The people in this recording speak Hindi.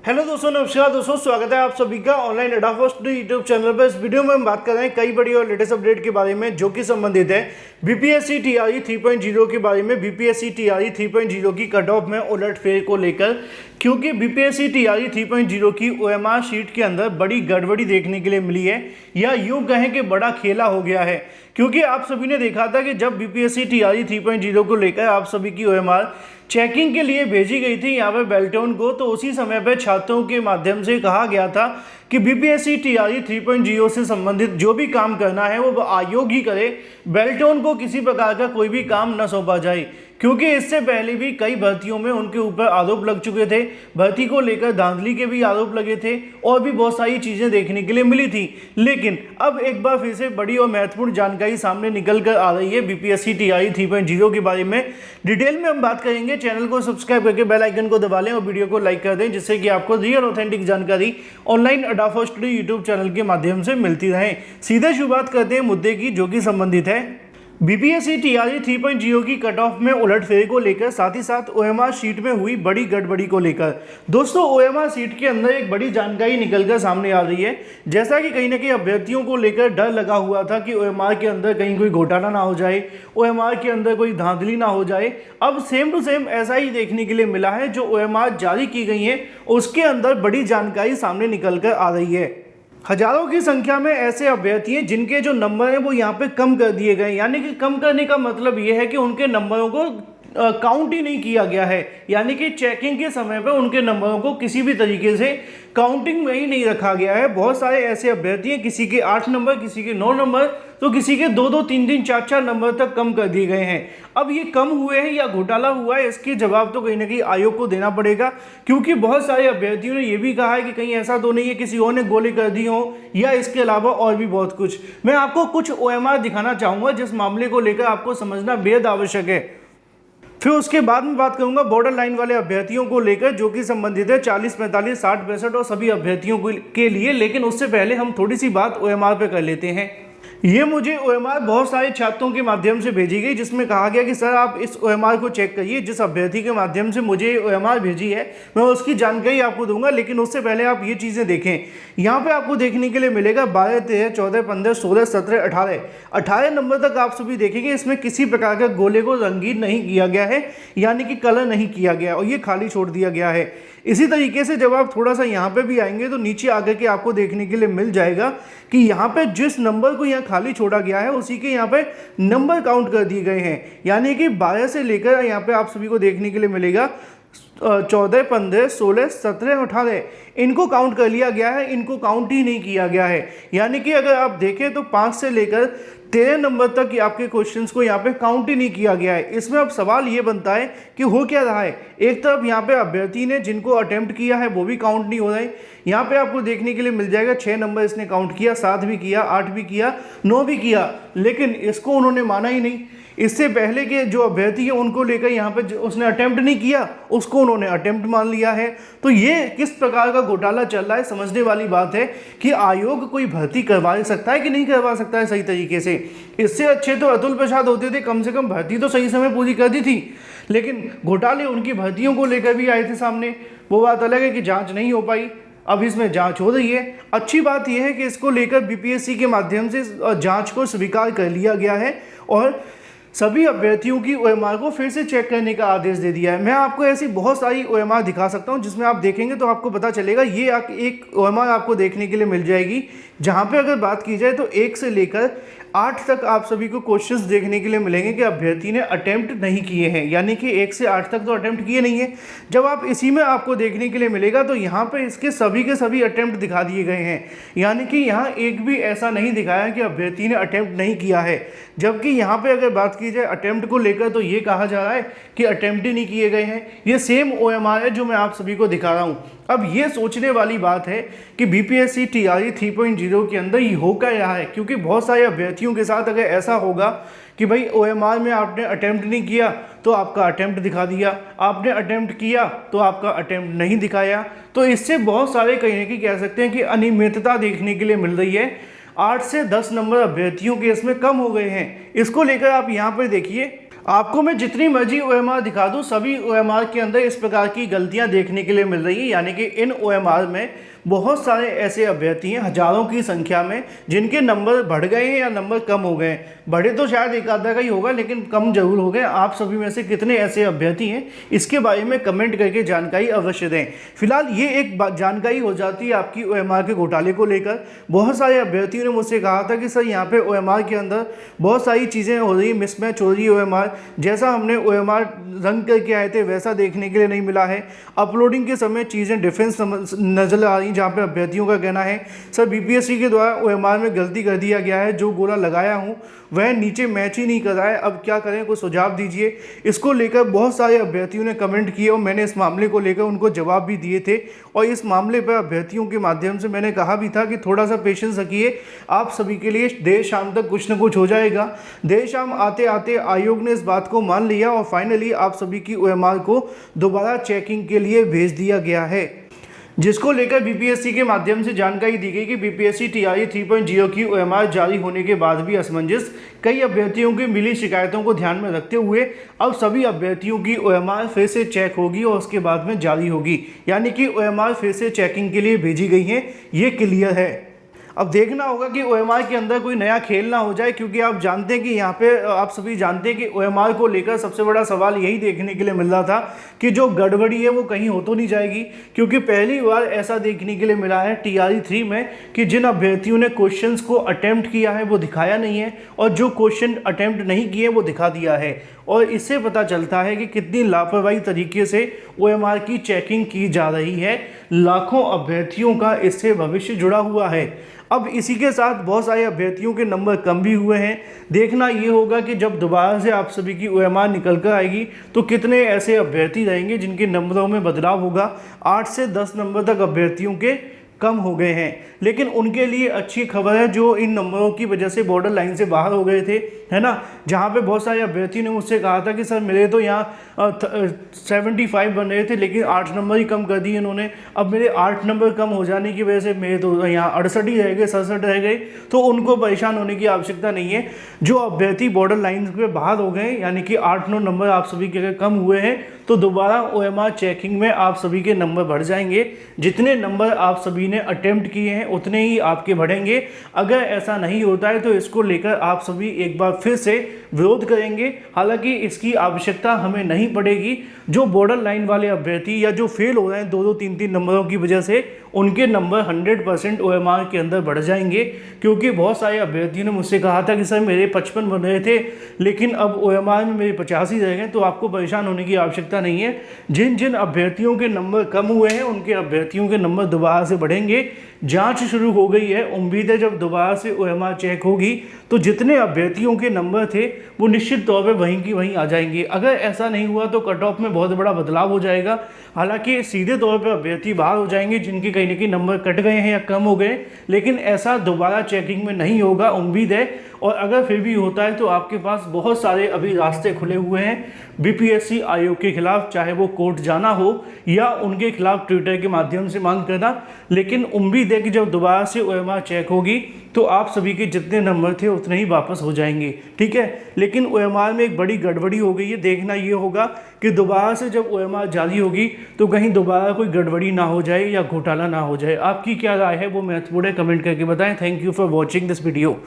हेलो दोस्तों, नमस्कार दोस्तों, स्वागत है आप सभी का ऑनलाइन एडाफोस्ट यूट्यूब चैनल पर। इस वीडियो में हम बात कर रहे हैं कई बड़ी और लेटेस्ट अपडेट के बारे में जो कि संबंधित है बीपीएससी टीआरई 3.0 के बारे में। बीपीएससी टीआरई 3.0 की कट ऑफ में उलटफेर को लेकर, क्योंकि बीपीएससी टीआरई 3.0 की ओएमआर शीट के अंदर बड़ी गड़बड़ी देखने के लिए मिली है, या यूं कहें कि बड़ा खेला हो गया है। क्योंकि आप सभी ने देखा था कि जब बीपीएससी टीआरई 3.0 को लेकर आप सभी की ओएमआर चेकिंग के लिए भेजी गई थी यहाँ पे बेल्टोन को, तो उसी समय पे छात्रों के माध्यम से कहा गया था कि बीपीएससी टीआरई 3.0 से संबंधित जो भी काम करना है वो आयोग ही करे, बेल्टोन को किसी प्रकार का कोई भी काम न सौंपा जाए। क्योंकि इससे पहले भी कई भर्तियों में उनके ऊपर आरोप लग चुके थे, भर्ती को लेकर धांधली के भी आरोप लगे थे और भी बहुत सारी चीज़ें देखने के लिए मिली थी। लेकिन अब एक बार फिर से बड़ी और महत्वपूर्ण जानकारी सामने निकल कर आ रही है बीपीएससी टीआरई 3.0 के बारे में। डिटेल में हम बात करेंगे। चैनल को सब्सक्राइब करके बेल आइकन को दबा लें और वीडियो को लाइक कर दें, जिससे कि आपको रियल ऑथेंटिक जानकारी ऑनलाइन एडाफोस्ट यूट्यूब चैनल के माध्यम से मिलती रहे। सीधे शुरुआत करते हैं मुद्दे की, जो कि संबंधित है बीपीएससी टीआरई 3.0 की कट ऑफ में उलटफेर को लेकर, साथ ही साथ ओएमआर शीट में हुई बड़ी गड़बड़ी को लेकर। दोस्तों, ओएमआर शीट के अंदर एक बड़ी जानकारी निकलकर सामने आ रही है। जैसा कि कहीं ना कहीं अभ्यर्थियों को लेकर डर लगा हुआ था कि ओएमआर के अंदर कहीं कोई घोटाला ना हो जाए, ओएमआर के अंदर कोई धांधली ना हो जाए। अब सेम टू सेम ऐसा ही देखने के लिए मिला है। जो ओएमआर जारी की गई है उसके अंदर बड़ी जानकारी सामने निकल कर आ रही है। हजारों की संख्या में ऐसे अभ्यर्थी हैं जिनके जो नंबर हैं वो यहाँ पे कम कर दिए गए। यानी कि कम करने का मतलब ये है कि उनके नंबरों को काउंट ही नहीं किया गया है। यानी कि चेकिंग के समय पर उनके नंबरों को किसी भी तरीके से काउंटिंग में ही नहीं रखा गया है। बहुत सारे ऐसे अभ्यर्थी हैं, किसी के 8 नंबर, किसी के 9 नंबर, तो किसी के 2-2, 3-3, 4-4 नंबर तक कम कर दिए गए हैं। अब ये कम हुए हैं या घोटाला हुआ है, इसके जवाब तो कहीं ना कहीं आयोग को देना पड़ेगा। क्योंकि बहुत सारे अभ्यर्थियों ने यह भी कहा है कि कहीं ऐसा तो नहीं है किसी और ने गोली कर दी हो, या इसके अलावा और भी बहुत कुछ। मैं आपको कुछ ओएमआर दिखाना चाहूँगा जिस मामले को लेकर आपको समझना बेहद आवश्यक है। फिर उसके बाद में बात करूंगा बॉर्डर लाइन वाले अभ्यर्थियों को लेकर, जो कि संबंधित है 40, 45, 60, 65 और सभी अभ्यर्थियों के लिए। लेकिन उससे पहले हम थोड़ी सी बात ओएमआर पे कर लेते हैं। ये मुझे ओएमआर बहुत सारे छात्रों के माध्यम से भेजी गई, जिसमें कहा गया कि सर आप इस ओएमआर को चेक करिए। जिस अभ्यर्थी के माध्यम से मुझे ओएमआर भेजी है मैं उसकी जानकारी आपको दूंगा। लेकिन उससे पहले आप ये चीज़ें देखें। यहाँ पे आपको देखने के लिए मिलेगा 12, 13, 14, 15, 16, 17, 18 नंबर तक आप सभी देखेंगे। इसमें किसी प्रकार का गोले को रंगीन नहीं किया गया है, यानी कि कलर नहीं किया गया और ये खाली छोड़ दिया गया है। इसी तरीके से जब आप थोड़ा सा यहाँ पे भी आएंगे तो नीचे आकर के आपको देखने के लिए मिल जाएगा कि यहाँ पे जिस नंबर को यहाँ खाली छोड़ा गया है उसी के यहाँ पे नंबर काउंट कर दिए गए हैं। यानी कि 12 से लेकर यहाँ पे आप सभी को देखने के लिए मिलेगा 14, 15, 16, 17, 18 इनको काउंट कर लिया गया है, इनको काउंट ही नहीं किया गया है। यानी कि अगर आप देखें तो 5 से लेकर 13 नंबर तक आपके क्वेश्चंस को यहाँ पे काउंट ही नहीं किया गया है। इसमें अब सवाल ये बनता है कि हो क्या रहा है। एक तरफ यहाँ पे अभ्यर्थी ने जिनको अटेम्प्ट किया है वो भी काउंट नहीं हो रहे। यहाँ पे आपको देखने के लिए मिल जाएगा 6 नंबर इसने काउंट किया, 7 भी किया, 8 भी किया, 9 भी किया, लेकिन इसको उन्होंने माना ही नहीं। इससे पहले के जो अभ्यर्थी है उनको लेकर यहाँ पे उसने अटेम्प्ट नहीं किया, उसको उन्होंने अटेम्प्ट मान लिया है। तो ये किस प्रकार का घोटाला चल रहा है, समझने वाली बात है कि आयोग कोई भर्ती करवा सकता है कि नहीं करवा सकता है सही तरीके से। इससे अच्छे तो अतुल प्रसाद होते थे, कम से कम भर्ती तो सही समय पूरी कर दी थी। लेकिन घोटाले उनकी भर्तियों को लेकर भी आए थे सामने। वो बात अलग है कि जाँच नहीं हो पाई, अब इसमें जांच हो रही है। अच्छी बात यह है कि इसको लेकर बीपीएससी के माध्यम से जांच को स्वीकार कर लिया गया है और सभी अभ्यर्थियों की ओएमआर को फिर से चेक करने का आदेश दे दिया है। मैं आपको ऐसी बहुत सारी ओएमआर दिखा सकता हूं जिसमें आप देखेंगे तो आपको पता चलेगा। ये एक ओएमआर आपको देखने के लिए मिल जाएगी, जहां पे अगर बात की जाए तो 1 से लेकर 8 तक आप सभी को क्वेश्चंस देखने के लिए मिलेंगे कि अभ्यर्थी ने अटेम्प्ट नहीं किए हैं। यानी कि 1 से 8 तक तो अटेम्प्ट किए नहीं है। जब आप इसी में आपको देखने के लिए मिलेगा तो यहाँ पे इसके सभी के सभी अटेम्प्ट दिखा दिए गए हैं। यानी कि यहाँ एक भी ऐसा नहीं दिखाया कि अभ्यर्थी ने अटेम्प्ट नहीं किया है। जबकि यहाँ पे अगर बात की जाए अटेम्प्ट को लेकर तो ये कहा जा रहा है कि अटेम्प्ट ही नहीं किए गए हैं। ये सेम ओएमआर है जो मैं आप सभी को दिखा रहा हूँ। अब ये सोचने वाली बात है कि बीपीएससी टीआरई 3.0 के अंदर ये हो क्या रहा है। क्योंकि बहुत सारे अभ्यर्थियों के साथ अगर ऐसा होगा कि भाई ओएमआर में आपने अटेम्प्ट नहीं किया तो आपका अटेम्प्ट दिखा दिया, आपने अटेम्प्ट किया तो आपका अटेम्प्ट नहीं दिखाया, तो इससे बहुत सारे कहीं ना कहीं कह सकते हैं कि अनियमितता देखने के लिए मिल रही है। 8 से 10 नंबर अभ्यर्थियों के इसमें कम हो गए हैं। इसको लेकर आप यहाँ पर देखिए आपको मैं जितनी मर्जी ओएमआर दिखा दूं, सभी ओएमआर के अंदर इस प्रकार की गलतियां देखने के लिए मिल रही हैं। यानी कि इन ओएमआर में बहुत सारे ऐसे अभ्यर्थी हैं, हजारों की संख्या में, जिनके नंबर बढ़ गए हैं या नंबर कम हो गए हैं। बढ़े तो शायद एक आधा का ही होगा, लेकिन कम जरूर हो गए। आप सभी में से कितने ऐसे अभ्यर्थी हैं, इसके बारे में कमेंट करके जानकारी अवश्य दें। फिलहाल ये एक जानकारी हो जाती है आपकी ओएमआर के घोटाले को लेकर। बहुत सारे अभ्यर्थियों ने मुझसे कहा था कि सर यहाँ पे ओएमआर के अंदर बहुत सारी चीज़ें हो रही, मिसमैच हो रही है। ओएमआर जैसा हमने ओएमआर रंग करके आए थे वैसा देखने के लिए नहीं मिला है। अपलोडिंग के समय चीज़ें डिफरेंस नजर आ रही, जहाँ पे अभ्यर्थियों का कहना है सर बीपीएससी के द्वारा ओएमआर में गलती कर दिया गया है, जो गोला लगाया हूँ वह नीचे मैच ही नहीं कर रहा है, अब क्या करें, कोई सुझाव दीजिए। इसको लेकर बहुत सारे अभ्यर्थियों ने कमेंट किए और मैंने इस मामले को लेकर उनको जवाब भी दिए थे। और इस मामले पर अभ्यर्थियों के माध्यम से मैंने कहा भी था कि थोड़ा सा पेशेंस रखिए, आप सभी के लिए देर शाम तक कुछ न कुछ हो जाएगा। देर शाम आते आते आयोग ने इस बात को मान लिया और फाइनली आप सभी की ओएमआर को दोबारा चेकिंग के लिए भेज दिया गया है, जिसको लेकर बीपीएससी के माध्यम से जानकारी दी गई कि बीपीएससी टीआरई 3.0 की ओएमआर जारी होने के बाद भी असमंजस, कई अभ्यर्थियों की मिली शिकायतों को ध्यान में रखते हुए अब सभी अभ्यर्थियों की ओएमआर फिर से चेक होगी और उसके बाद में जारी होगी। यानी कि ओएमआर फिर से चेकिंग के लिए भेजी गई है, ये क्लियर है। अब देखना होगा कि ओएमआर के अंदर कोई नया खेल ना हो जाए, क्योंकि आप जानते हैं कि यहाँ पे आप सभी जानते हैं कि ओएमआर को लेकर सबसे बड़ा सवाल यही देखने के लिए मिल रहा था कि जो गड़बड़ी है वो कहीं हो तो नहीं जाएगी। क्योंकि पहली बार ऐसा देखने के लिए मिला है टीआरई 3 में कि जिन अभ्यर्थियों ने क्वेश्चंस को अटेम्प्ट किया है वो दिखाया नहीं है, और जो क्वेश्चन अटेम्प्ट नहीं किए वो दिखा दिया है। और इससे पता चलता है कि कितनी लापरवाही तरीके से ओएमआर की चेकिंग की जा रही है। लाखों अभ्यर्थियों का इससे भविष्य जुड़ा हुआ है। अब इसी के साथ बहुत सारे अभ्यर्थियों के नंबर कम भी हुए हैं। देखना ये होगा कि जब दोबारा से आप सभी की ओएमआर निकल कर आएगी तो कितने ऐसे अभ्यर्थी रहेंगे जिनके नंबरों में बदलाव होगा। 8 से 10 नंबर तक अभ्यर्थियों के कम हो गए हैं, लेकिन उनके लिए अच्छी खबर है जो इन नंबरों की वजह से बॉर्डर लाइन से बाहर हो गए थे, है ना। जहां पे बहुत सारे अभ्यर्थी ने मुझसे कहा था कि सर मेरे तो यहाँ 75 बन रहे थे, लेकिन 8 नंबर ही कम कर दिए इन्होंने। अब मेरे 8 नंबर कम हो जाने की वजह से मेरे तो यहाँ 68 ही रह गए, 67 रह गए। तो उनको परेशान होने की आवश्यकता नहीं है। जो अभ्यर्थी बॉर्डर लाइन के बाहर हो गए, यानी कि 8-9 नंबर आप सभी के कम हुए हैं, तो दोबारा ओएमआर चेकिंग में आप सभी के नंबर बढ़ जाएंगे। जितने नंबर आप सभी ने अटेम्प्ट किए हैं उतने ही आपके बढ़ेंगे। अगर ऐसा नहीं होता है तो इसको लेकर आप सभी एक बार फिर से विरोध करेंगे। हालांकि इसकी आवश्यकता हमें नहीं पड़ेगी। जो बॉर्डर लाइन वाले अभ्यर्थी या जो फेल हो रहे हैं 2-2, 3-3 नंबरों की वजह से, उनके नंबर 100% ओएमआर के अंदर बढ़ जाएंगे। क्योंकि बहुत सारे अभ्यर्थियों ने मुझसे कहा था कि सर मेरे 55 बन रहे थे, लेकिन अब ओएमआर में मेरे 50 ही रह गए। तो आपको परेशान होने की आवश्यकता नहीं है। जिन जिन अभ्यर्थियों के नंबर कम हुए हैं उनके अभ्यर्थियों के नंबर दोबारा से बढ़ेंगे। जांच शुरू हो गई है। उम्मीद है जब दोबारा से ओएमआर चेक होगी तो जितने अभ्यर्थियों के नंबर थे वो निश्चित तौर पे वहीं की वहीं आ जाएंगे। अगर ऐसा नहीं हुआ तो कट ऑफ में बहुत बड़ा बदलाव हो जाएगा। हालांकि सीधे तौर पे अभ्यर्थी बाहर हो जाएंगे जिनके कहीं न कहीं नंबर कट गए हैं या कम हो गए, लेकिन ऐसा दोबारा चेकिंग में नहीं होगा, उम्मीद है। और अगर फिर भी होता है तो आपके पास बहुत सारे अभी रास्ते खुले हुए हैं बीपीएससी आयोग के खिलाफ, चाहे वो कोर्ट जाना हो या उनके खिलाफ ट्विटर के माध्यम से मांग करना। लेकिन उम्मीद है कि जब दोबारा से ओएमआर चेक होगी तो आप सभी के जितने नंबर थे उतने ही वापस हो जाएंगे, ठीक है। लेकिन ओएमआर में एक बड़ी गड़बड़ी हो गई है। देखना ये होगा कि दोबारा से जब ओएमआर जारी होगी तो कहीं दोबारा कोई गड़बड़ी ना हो जाए या घोटाला ना हो जाए। आपकी क्या राय है वो महत्वपूर्ण है, कमेंट करके बताएं। Thank you for watching this video.